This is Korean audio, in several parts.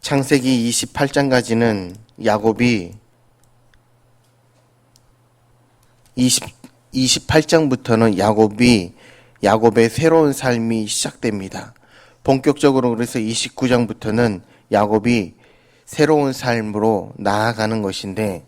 창세기 28장까지는 야곱이 28장부터는 야곱의 새로운 삶이 시작됩니다. 본격적으로 그래서 29장부터는 야곱이 새로운 삶으로 나아가는 것인데,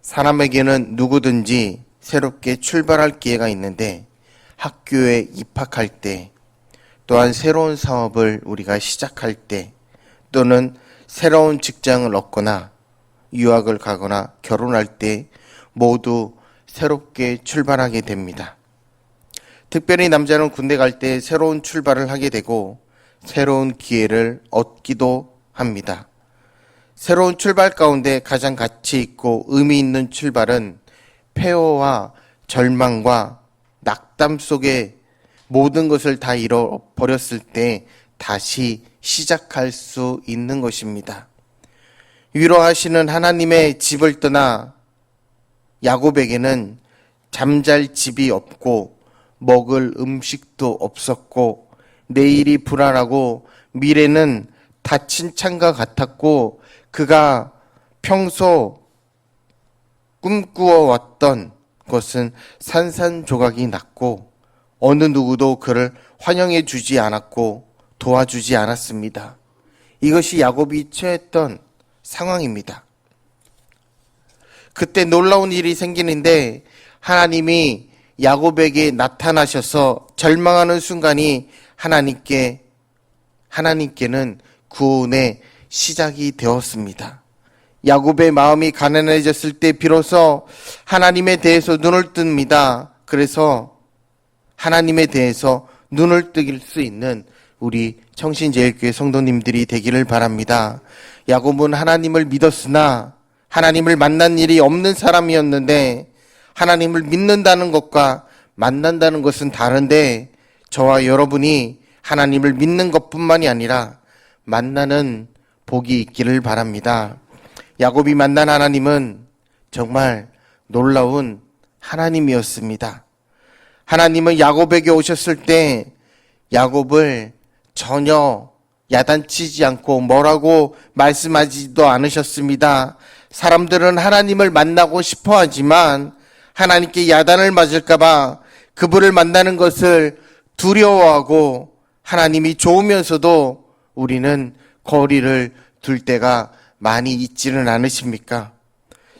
사람에게는 누구든지 새롭게 출발할 기회가 있는데, 학교에 입학할 때, 또한 새로운 사업을 우리가 시작할 때, 또는 새로운 직장을 얻거나 유학을 가거나 결혼할 때 모두 새롭게 출발하게 됩니다. 특별히 남자는 군대 갈 때 새로운 출발을 하게 되고 새로운 기회를 얻기도 합니다. 새로운 출발 가운데 가장 가치 있고 의미 있는 출발은 폐허와 절망과 낙담 속에 모든 것을 다 잃어버렸을 때 다시 시작할 수 있는 것입니다. 위로하시는 하나님의 집을 떠나 야곱에게는 잠잘 집이 없고 먹을 음식도 없었고 내일이 불안하고 미래는 닫힌 창과 같았고 그가 평소 꿈꾸어왔던 것은 산산조각이 났고 어느 누구도 그를 환영해 주지 않았고 도와주지 않았습니다. 이것이 야곱이 처했던 상황입니다. 그때 놀라운 일이 생기는데 하나님이 야곱에게 나타나셔서 절망하는 순간이 하나님께는 구원의 시작이 되었습니다. 야곱의 마음이 가난해졌을 때 비로소 하나님에 대해서 눈을 뜹니다. 그래서 하나님에 대해서 눈을 뜰 수 있는 우리 청신제일교회 성도님들이 되기를 바랍니다. 야곱은 하나님을 믿었으나 하나님을 만난 일이 없는 사람이었는데, 하나님을 믿는다는 것과 만난다는 것은 다른데, 저와 여러분이 하나님을 믿는 것뿐만이 아니라 만나는 복이 있기를 바랍니다. 야곱이 만난 하나님은 정말 놀라운 하나님이었습니다. 하나님은 야곱에게 오셨을 때 야곱을 전혀 야단치지 않고 뭐라고 말씀하지도 않으셨습니다. 사람들은 하나님을 만나고 싶어 하지만 하나님께 야단을 맞을까봐 그분을 만나는 것을 두려워하고 하나님이 좋으면서도 우리는 거리를 둘 때가 많이 있지는 않으십니까?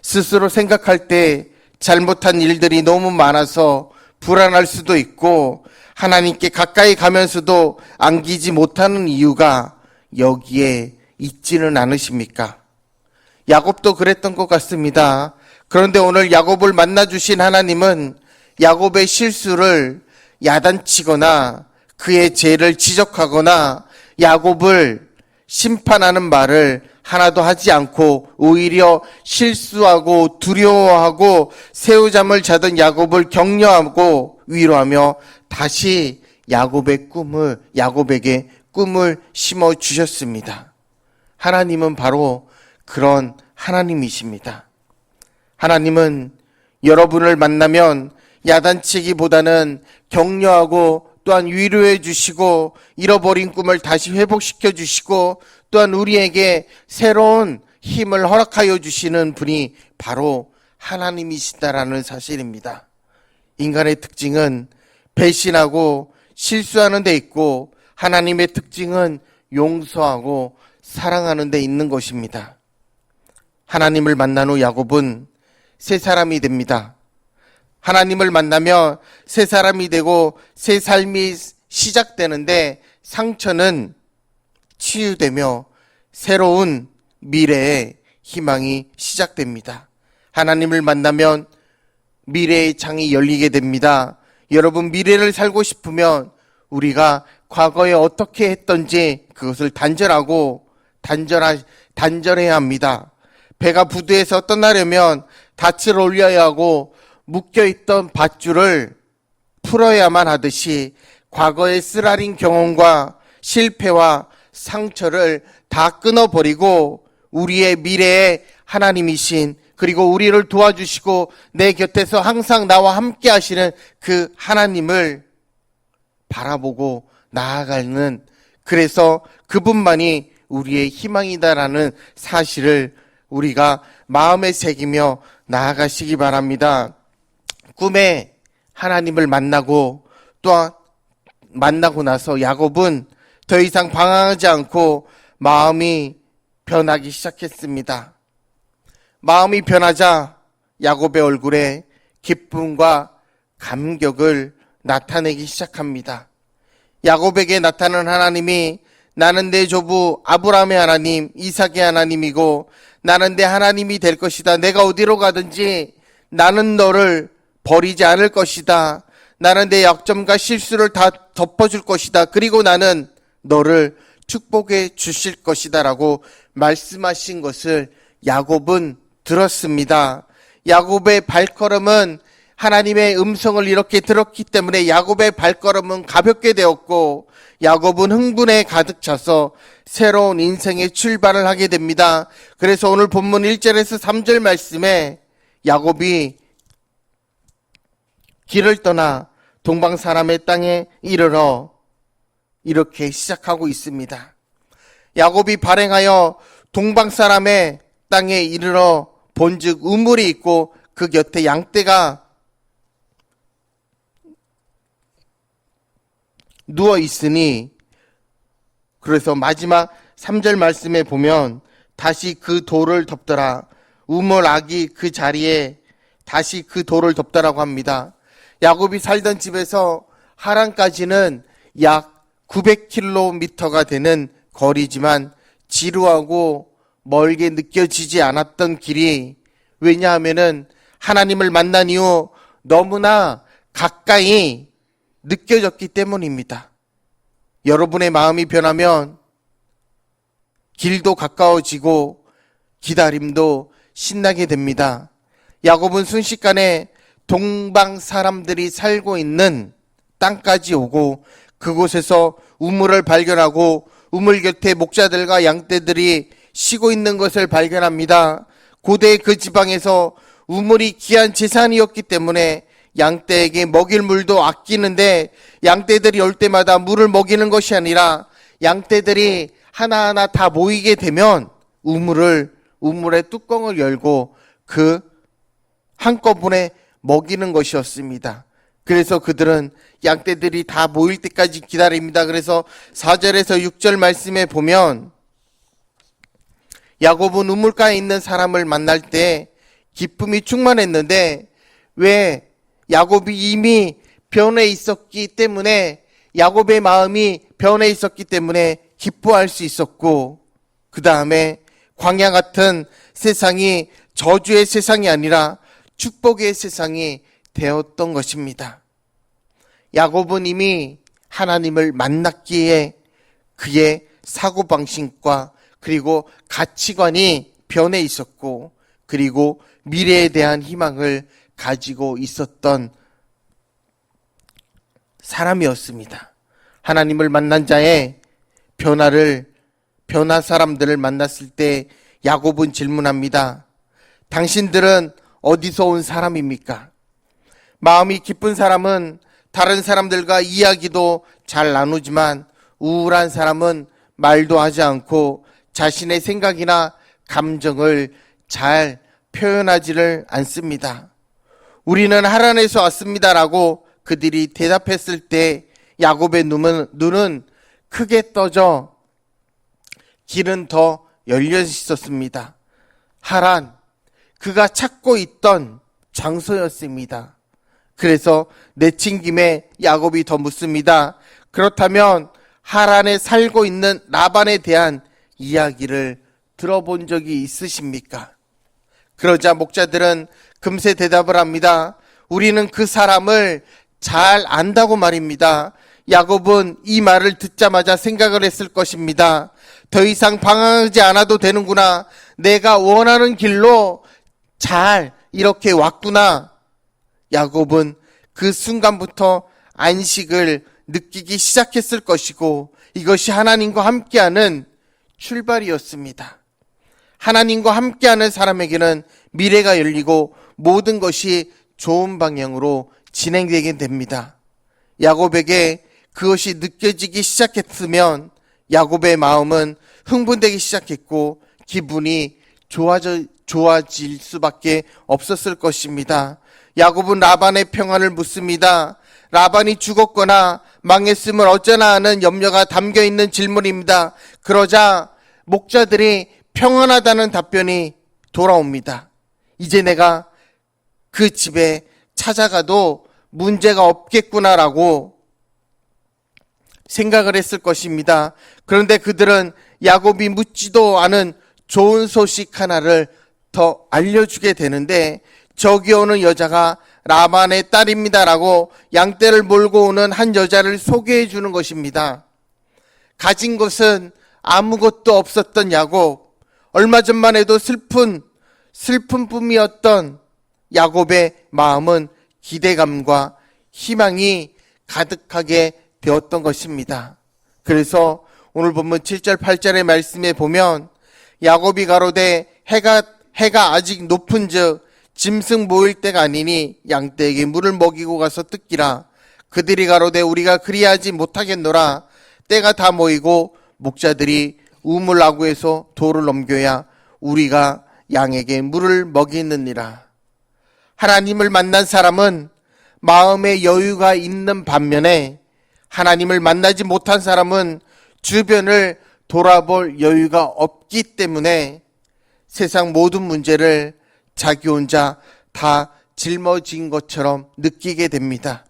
스스로 생각할 때 잘못한 일들이 너무 많아서 불안할 수도 있고 하나님께 가까이 가면서도 안기지 못하는 이유가 여기에 있지는 않으십니까? 야곱도 그랬던 것 같습니다. 그런데 오늘 야곱을 만나주신 하나님은 야곱의 실수를 야단치거나 그의 죄를 지적하거나 야곱을 심판하는 말을 하나도 하지 않고 오히려 실수하고 두려워하고 새우잠을 자던 야곱을 격려하고 위로하며 다시 야곱에게 꿈을 심어 주셨습니다. 하나님은 바로 그런 하나님이십니다. 하나님은 여러분을 만나면 야단치기보다는 격려하고 또한 위로해 주시고 잃어버린 꿈을 다시 회복시켜 주시고 또한 우리에게 새로운 힘을 허락하여 주시는 분이 바로 하나님이시다라는 사실입니다. 인간의 특징은 배신하고 실수하는 데 있고 하나님의 특징은 용서하고 사랑하는 데 있는 것입니다. 하나님을 만난 후 야곱은 새 사람이 됩니다. 하나님을 만나며 새 사람이 되고 새 삶이 시작되는데 상처는 치유되며 새로운 미래의 희망이 시작됩니다. 하나님을 만나면 미래의 창이 열리게 됩니다. 여러분, 미래를 살고 싶으면 우리가 과거에 어떻게 했던지 그것을 단절해야 합니다. 배가 부두에서 떠나려면 닻을 올려야 하고 묶여있던 밧줄을 풀어야만 하듯이 과거의 쓰라린 경험과 실패와 상처를 다 끊어버리고 우리의 미래에 하나님이신 그리고 우리를 도와주시고 내 곁에서 항상 나와 함께 하시는 그 하나님을 바라보고 나아가는, 그래서 그분만이 우리의 희망이다라는 사실을 우리가 마음에 새기며 나아가시기 바랍니다. 꿈에 하나님을 만나고 또한 만나고 나서 야곱은 더 이상 방황하지 않고 마음이 변하기 시작했습니다. 마음이 변하자 야곱의 얼굴에 기쁨과 감격을 나타내기 시작합니다. 야곱에게 나타난 하나님이 나는 내 조부 아브라함의 하나님, 이삭의 하나님이고 나는 내 하나님이 될 것이다. 내가 어디로 가든지 나는 너를 버리지 않을 것이다. 나는 내 약점과 실수를 다 덮어줄 것이다. 그리고 나는 너를 축복해 주실 것이다 라고 말씀하신 것을 야곱은 들었습니다. 야곱의 발걸음은 하나님의 음성을 이렇게 들었기 때문에 야곱의 발걸음은 가볍게 되었고 야곱은 흥분에 가득 차서 새로운 인생의 출발을 하게 됩니다. 그래서 오늘 본문 1절에서 3절 말씀에 야곱이 길을 떠나 동방 사람의 땅에 이르러 이렇게 시작하고 있습니다. 야곱이 발행하여 동방 사람의 땅에 이르러 본즉 우물이 있고 그 곁에 양떼가 누워 있으니, 그래서 마지막 3절 말씀에 보면 다시 그 돌을 덮더라. 우물 악이 그 자리에 다시 그 돌을 덮더라고 합니다. 야곱이 살던 집에서 하란까지는 약 900km가 되는 거리지만 지루하고 멀게 느껴지지 않았던 길이, 왜냐하면은 하나님을 만난 이후 너무나 가까이 느껴졌기 때문입니다. 여러분의 마음이 변하면 길도 가까워지고 기다림도 신나게 됩니다. 야곱은 순식간에 동방 사람들이 살고 있는 땅까지 오고 그곳에서 우물을 발견하고 우물 곁에 목자들과 양떼들이 쉬고 있는 것을 발견합니다. 고대 그 지방에서 우물이 귀한 재산이었기 때문에 양떼에게 먹일 물도 아끼는데 양떼들이 올 때마다 물을 먹이는 것이 아니라 양떼들이 하나하나 다 모이게 되면 우물의 뚜껑을 열고 그 한꺼번에 먹이는 것이었습니다. 그래서 그들은 양떼들이 다 모일 때까지 기다립니다. 그래서 4절에서 6절 말씀에 보면 야곱은 우물가에 있는 사람을 만날 때 기쁨이 충만했는데, 왜? 야곱이 이미 변해 있었기 때문에, 야곱의 마음이 변해 있었기 때문에 기뻐할 수 있었고, 그 다음에 광야 같은 세상이 저주의 세상이 아니라 축복의 세상이 되었던 것입니다. 야곱은 이미 하나님을 만났기에 그의 사고방식과 그리고 가치관이 변해 있었고, 그리고 미래에 대한 희망을 가지고 있었던 사람이었습니다. 하나님을 만난 자의 변화 사람들을 만났을 때 야곱은 질문합니다. 당신들은 어디서 온 사람입니까? 마음이 기쁜 사람은 다른 사람들과 이야기도 잘 나누지만 우울한 사람은 말도 하지 않고 자신의 생각이나 감정을 잘 표현하지를 않습니다. 우리는 하란에서 왔습니다라고 그들이 대답했을 때 야곱의 눈은 크게 떠져 길은 더 열려 있었습니다. 하란, 그가 찾고 있던 장소였습니다. 그래서 내친 김에 야곱이 더 묻습니다. 그렇다면 하란에 살고 있는 라반에 대한 이야기를 들어본 적이 있으십니까? 그러자 목자들은 금세 대답을 합니다. 우리는 그 사람을 잘 안다고 말입니다. 야곱은 이 말을 듣자마자 생각을 했을 것입니다. 더 이상 방황하지 않아도 되는구나. 내가 원하는 길로 잘 이렇게 왔구나. 야곱은 그 순간부터 안식을 느끼기 시작했을 것이고, 이것이 하나님과 함께하는 출발이었습니다. 하나님과 함께하는 사람에게는 미래가 열리고 모든 것이 좋은 방향으로 진행되게 됩니다. 야곱에게 그것이 느껴지기 시작했으면 야곱의 마음은 흥분되기 시작했고 기분이 좋아질 수밖에 없었을 것입니다. 야곱은 라반의 평안을 묻습니다. 라반이 죽었거나 망했음을 어쩌나 하는 염려가 담겨있는 질문입니다. 그러자 목자들이 평안하다는 답변이 돌아옵니다. 이제 내가 그 집에 찾아가도 문제가 없겠구나라고 생각을 했을 것입니다. 그런데 그들은 야곱이 묻지도 않은 좋은 소식 하나를 더 알려주게 되는데, 저기 오는 여자가 라반의 딸입니다라고 양떼를 몰고 오는 한 여자를 소개해 주는 것입니다. 가진 것은 아무것도 없었던 야곱, 얼마 전만 해도 슬픔뿐이었던 야곱의 마음은 기대감과 희망이 가득하게 되었던 것입니다. 그래서 오늘 본문 7절 8절의 말씀에 보면 야곱이 가로되 해가 아직 높은즉 짐승 모일 때가 아니니 양떼에게 물을 먹이고 가서 뜯기라. 그들이 가로되 우리가 그리하지 못하겠노라. 때가 다 모이고 목자들이 우물 아구에서 돌을 넘겨야 우리가 양에게 물을 먹이느니라. 하나님을 만난 사람은 마음에 여유가 있는 반면에 하나님을 만나지 못한 사람은 주변을 돌아볼 여유가 없기 때문에 세상 모든 문제를 자기 혼자 다 짊어진 것처럼 느끼게 됩니다.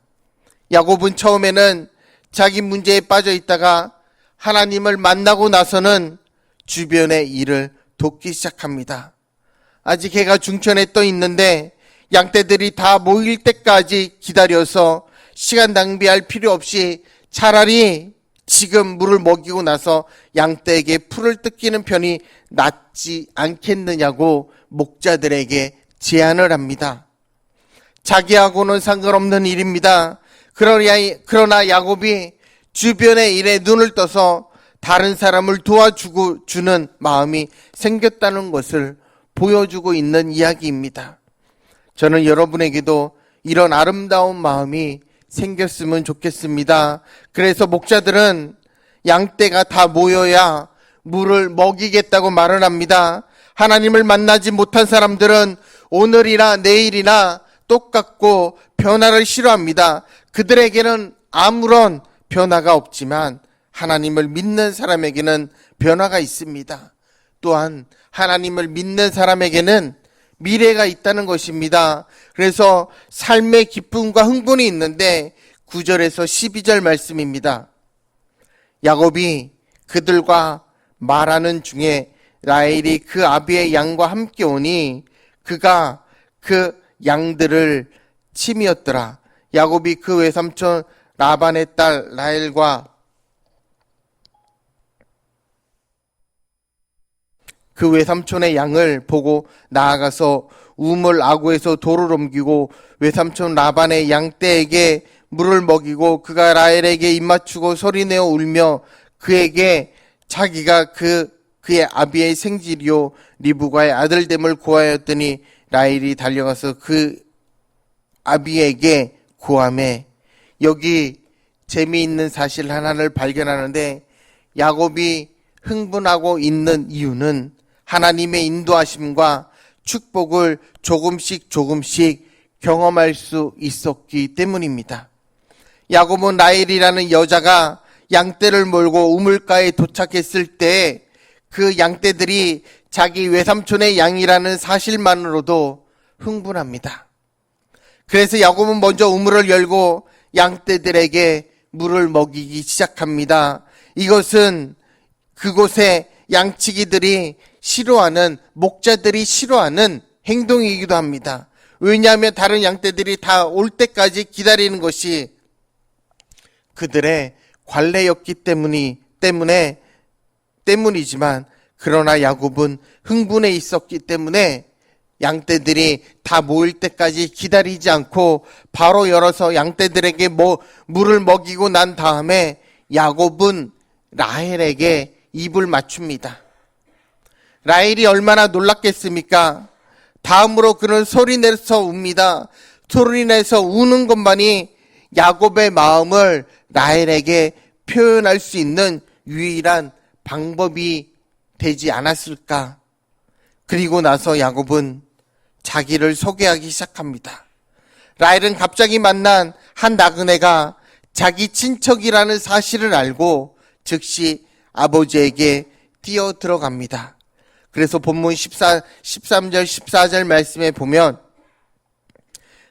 야곱은 처음에는 자기 문제에 빠져 있다가 하나님을 만나고 나서는 주변의 일을 돕기 시작합니다. 아직 해가 중천에 떠 있는데 양떼들이 다 모일 때까지 기다려서 시간 낭비할 필요 없이 차라리 지금 물을 먹이고 나서 양떼에게 풀을 뜯기는 편이 낫지 않겠느냐고 목자들에게 제안을 합니다. 자기하고는 상관없는 일입니다. 그러나 야곱이 주변의 일에 눈을 떠서 다른 사람을 도와주는 마음이 생겼다는 것을 보여주고 있는 이야기입니다. 저는 여러분에게도 이런 아름다운 마음이 생겼으면 좋겠습니다. 그래서 목자들은 양떼가 다 모여야 물을 먹이겠다고 말을 합니다. 하나님을 만나지 못한 사람들은 오늘이나 내일이나 똑같고 변화를 싫어합니다. 그들에게는 아무런 변화가 없지만 하나님을 믿는 사람에게는 변화가 있습니다. 또한 하나님을 믿는 사람에게는 미래가 있다는 것입니다. 그래서 삶의 기쁨과 흥분이 있는데 9절에서 12절 말씀입니다. 야곱이 그들과 말하는 중에 라헬이 그 아비의 양과 함께 오니 그가 그 양들을 치미었더라. 야곱이 그 외삼촌 라반의 딸 라헬과 그 외삼촌의 양을 보고 나아가서 우물 아구에서 돌을 옮기고 외삼촌 라반의 양떼에게 물을 먹이고 그가 라헬에게 입맞추고 소리내어 울며 그에게 자기가 그의 아비의 생질이요 리브가의 아들됨을 고하였더니 라헬이 달려가서 그 아비에게 고하매. 여기 재미있는 사실 하나를 발견하는데 야곱이 흥분하고 있는 이유는 하나님의 인도하심과 축복을 조금씩 경험할 수 있었기 때문입니다. 야곱은 라헬이라는 여자가 양떼를 몰고 우물가에 도착했을 때 그 양떼들이 자기 외삼촌의 양이라는 사실만으로도 흥분합니다. 그래서 야곱은 먼저 우물을 열고 양떼들에게 물을 먹이기 시작합니다. 이것은 그곳에 양치기들이 싫어하는, 목자들이 싫어하는 행동이기도 합니다. 왜냐하면 다른 양떼들이 다 올 때까지 기다리는 것이 그들의 관례였기 때문이지만 그러나 야곱은 흥분해 있었기 때문에 양떼들이 다 모일 때까지 기다리지 않고 바로 열어서 양떼들에게 물을 먹이고 난 다음에 야곱은 라헬에게 입을 맞춥니다. 라헬이 얼마나 놀랐겠습니까? 다음으로 그는 소리내서 웁니다. 소리내서 우는 것만이 야곱의 마음을 라헬에게 표현할 수 있는 유일한 방법이 되지 않았을까? 그리고 나서 야곱은 자기를 소개하기 시작합니다. 라헬은 갑자기 만난 한 나그네가 자기 친척이라는 사실을 알고 즉시 아버지에게 뛰어 들어갑니다. 그래서 본문 13절 14절 말씀에 보면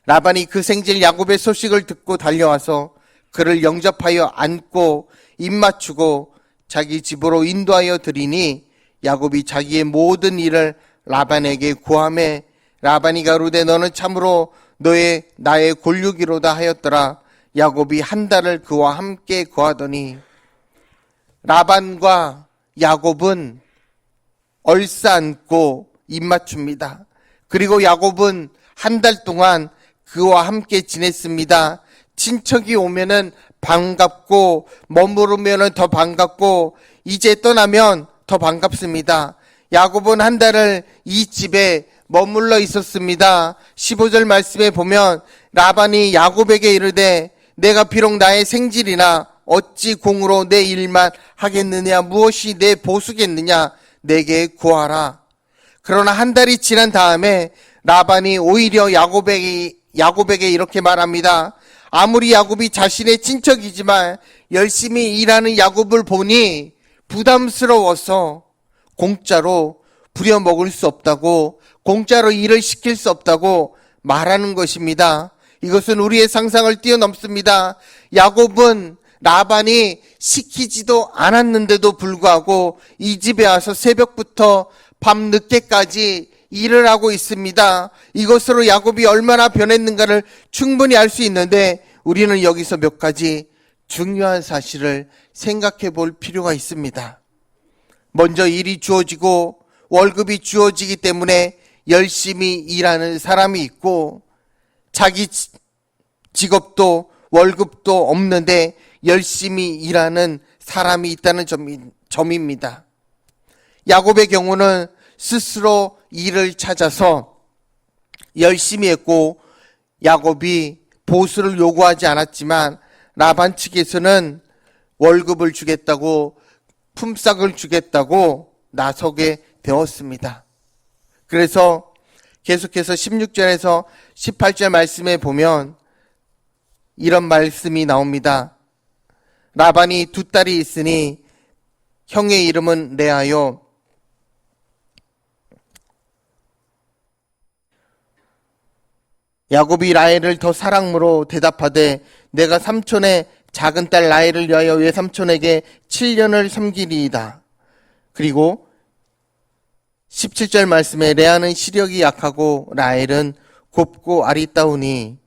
라반이 그 생질 야곱의 소식을 듣고 달려와서 그를 영접하여 안고 입맞추고 자기 집으로 인도하여 드리니 야곱이 자기의 모든 일을 라반에게 고하매 라반이 가로되 너는 참으로 나의 골육이로다 하였더라. 야곱이 한 달을 그와 함께 거하더니 라반과 야곱은 얼싸안고 입맞춥니다. 그리고 야곱은 한 달 동안 그와 함께 지냈습니다. 친척이 오면은 반갑고 머무르면은 더 반갑고 이제 떠나면 더 반갑습니다. 야곱은 한 달을 이 집에 머물러 있었습니다. 15절 말씀에 보면 라반이 야곱에게 이르되 내가 비록 나의 생질이나 어찌 공으로 내 일만 하겠느냐 무엇이 내 보수겠느냐 내게 구하라. 그러나 한 달이 지난 다음에 라반이 오히려 야곱에게 이렇게 말합니다. 아무리 야곱이 자신의 친척이지만 열심히 일하는 야곱을 보니 부담스러워서 공짜로 부려먹을 수 없다고, 공짜로 일을 시킬 수 없다고 말하는 것입니다. 이것은 우리의 상상을 뛰어넘습니다. 야곱은 라반이 시키지도 않았는데도 불구하고 이 집에 와서 새벽부터 밤 늦게까지 일을 하고 있습니다. 이것으로 야곱이 얼마나 변했는가를 충분히 알 수 있는데 우리는 여기서 몇 가지 중요한 사실을 생각해 볼 필요가 있습니다. 먼저 일이 주어지고 월급이 주어지기 때문에 열심히 일하는 사람이 있고 자기 직업도 월급도 없는데 열심히 일하는 사람이 있다는 점입니다. 야곱의 경우는 스스로 일을 찾아서 열심히 했고 야곱이 보수를 요구하지 않았지만 라반 측에서는 월급을 주겠다고 품삯을 주겠다고 나서게 되었습니다. 그래서 계속해서 16절에서 18절 말씀에 보면 이런 말씀이 나옵니다. 라반이 두 딸이 있으니 형의 이름은 레아요 야곱이 라헬을 더 사랑으로 대답하되 내가 삼촌의 작은 딸 라헬을 위하여 외삼촌에게 7년을 섬기리이다. 그리고 17절 말씀에 레아는 시력이 약하고 라헬은 곱고 아리따우니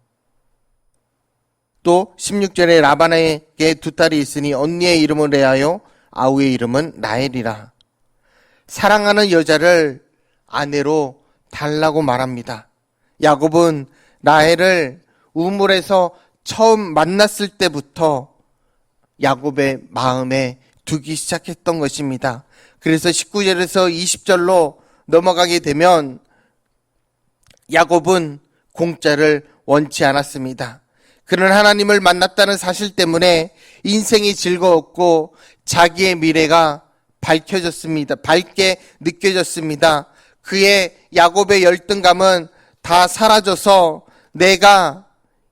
또 16절에 라반에게 두 딸이 있으니 언니의 이름은 레아요 아우의 이름은 라헬이라. 사랑하는 여자를 아내로 달라고 말합니다. 야곱은 라헬을 우물에서 처음 만났을 때부터 야곱의 마음에 두기 시작했던 것입니다. 그래서 19절에서 20절로 넘어가게 되면 야곱은 공짜를 원치 않았습니다. 그는 하나님을 만났다는 사실 때문에 인생이 즐거웠고 자기의 미래가 밝게 느껴졌습니다. 그의 야곱의 열등감은 다 사라져서 내가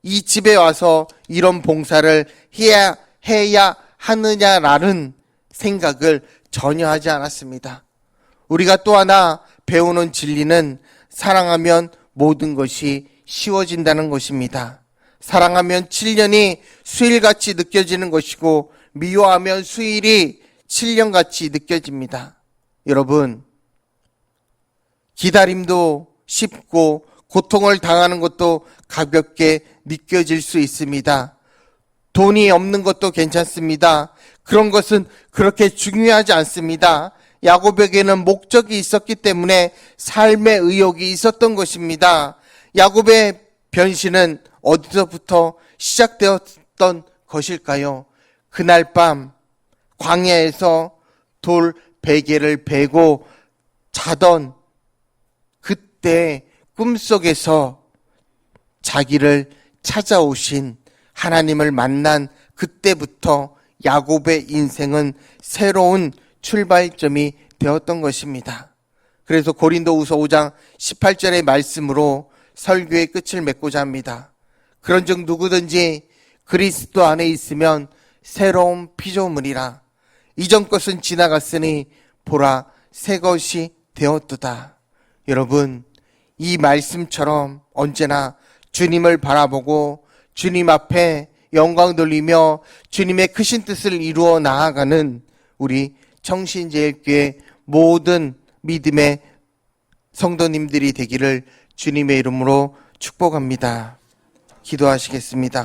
이 집에 와서 이런 봉사를 해야 하느냐라는 생각을 전혀 하지 않았습니다. 우리가 또 하나 배우는 진리는 사랑하면 모든 것이 쉬워진다는 것입니다. 사랑하면 7년이 수일같이 느껴지는 것이고 미워하면 수일이 7년같이 느껴집니다. 여러분, 기다림도 쉽고 고통을 당하는 것도 가볍게 느껴질 수 있습니다. 돈이 없는 것도 괜찮습니다. 그런 것은 그렇게 중요하지 않습니다. 야곱에게는 목적이 있었기 때문에 삶의 의욕이 있었던 것입니다. 야곱의 변신은 어디서부터 시작되었던 것일까요? 그날 밤 광야에서 돌 베개를 베고 자던 그때 꿈속에서 자기를 찾아오신 하나님을 만난 그때부터 야곱의 인생은 새로운 출발점이 되었던 것입니다. 그래서 고린도후서 5장 18절의 말씀으로 설교의 끝을 맺고자 합니다. 그런즉 누구든지 그리스도 안에 있으면 새로운 피조물이라. 이전 것은 지나갔으니 보라 새 것이 되었도다. 여러분, 이 말씀처럼 언제나 주님을 바라보고 주님 앞에 영광 돌리며 주님의 크신 뜻을 이루어 나아가는 우리 청신제일교회 모든 믿음의 성도님들이 되기를 주님의 이름으로 축복합니다. 기도하시겠습니다.